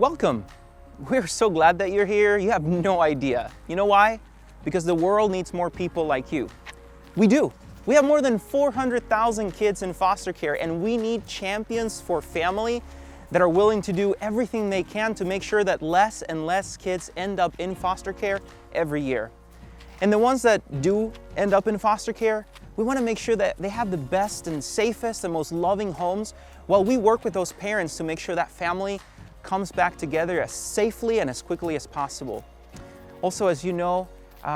Welcome. We're so glad that you're here. You have no idea. You know why? Because the world needs more people like you. We do. We have more than 400,000 kids in foster care, and we need champions for family that are willing to do everything they can to make sure that less and less kids end up in foster care every year. And the ones that do end up in foster care, we want to make sure that they have the best and safest and most loving homes while we work with those parents to make sure that family comes back together as safely and as quickly as possible. Also, as you know,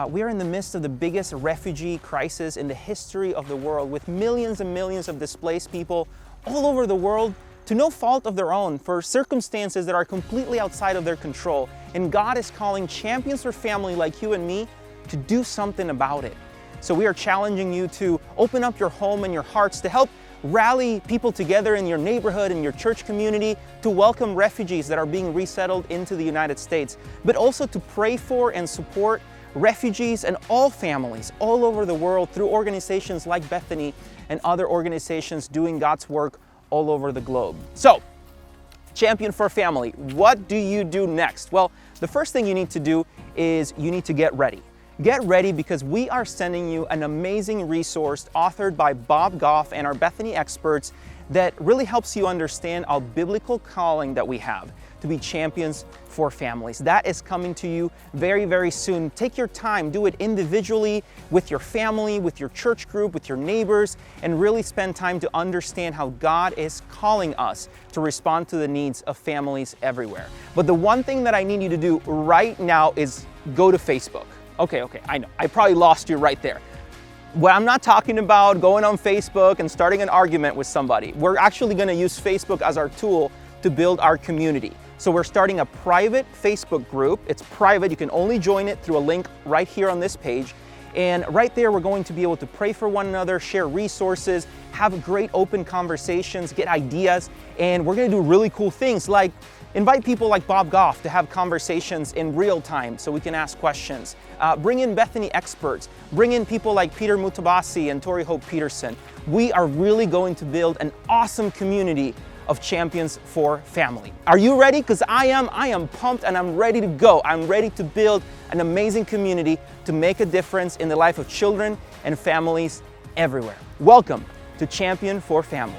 we are in the midst of the biggest refugee crisis in the history of the world, with millions and millions of displaced people all over the world to no fault of their own for circumstances that are completely outside of their control. And God is calling champions for family like you and me to do something about it. So we are challenging you to open up your home and your hearts to help rally people together in your neighborhood and your church community to welcome refugees that are being resettled into the United States, but also to pray for and support refugees and all families all over the world through organizations like Bethany and other organizations doing God's work all over the globe. So, Champion for Family, what do you do next? Well, the first thing you need to do is you need to get ready. Get ready because we are sending you an amazing resource authored by Bob Goff and our Bethany experts that really helps you understand our biblical calling that we have to be champions for families. That is coming to you very, very soon. Take your time, do it individually, with your family, with your church group, with your neighbors, and really spend time to understand how God is calling us to respond to the needs of families everywhere. But the one thing that I need you to do right now is go to Facebook. Okay, I know, I probably lost you right there. Well, I'm not talking about going on Facebook and starting an argument with somebody. We're actually going to use Facebook as our tool to build our community. So we're starting a private Facebook group. It's private. You can only join it through a link right here on this page. And right there, we're going to be able to pray for one another, share resources, have great open conversations, get ideas, and we're going to do really cool things like invite people like Bob Goff to have conversations in real time so we can ask questions. Bring in Bethany experts. Bring in people like Peter Mutabasi and Tori Hope Peterson. We are really going to build an awesome community of champions for family. Are you ready? Because I am pumped and I'm ready to go. I'm ready to build an amazing community to make a difference in the life of children and families everywhere. Welcome to Champion for Family.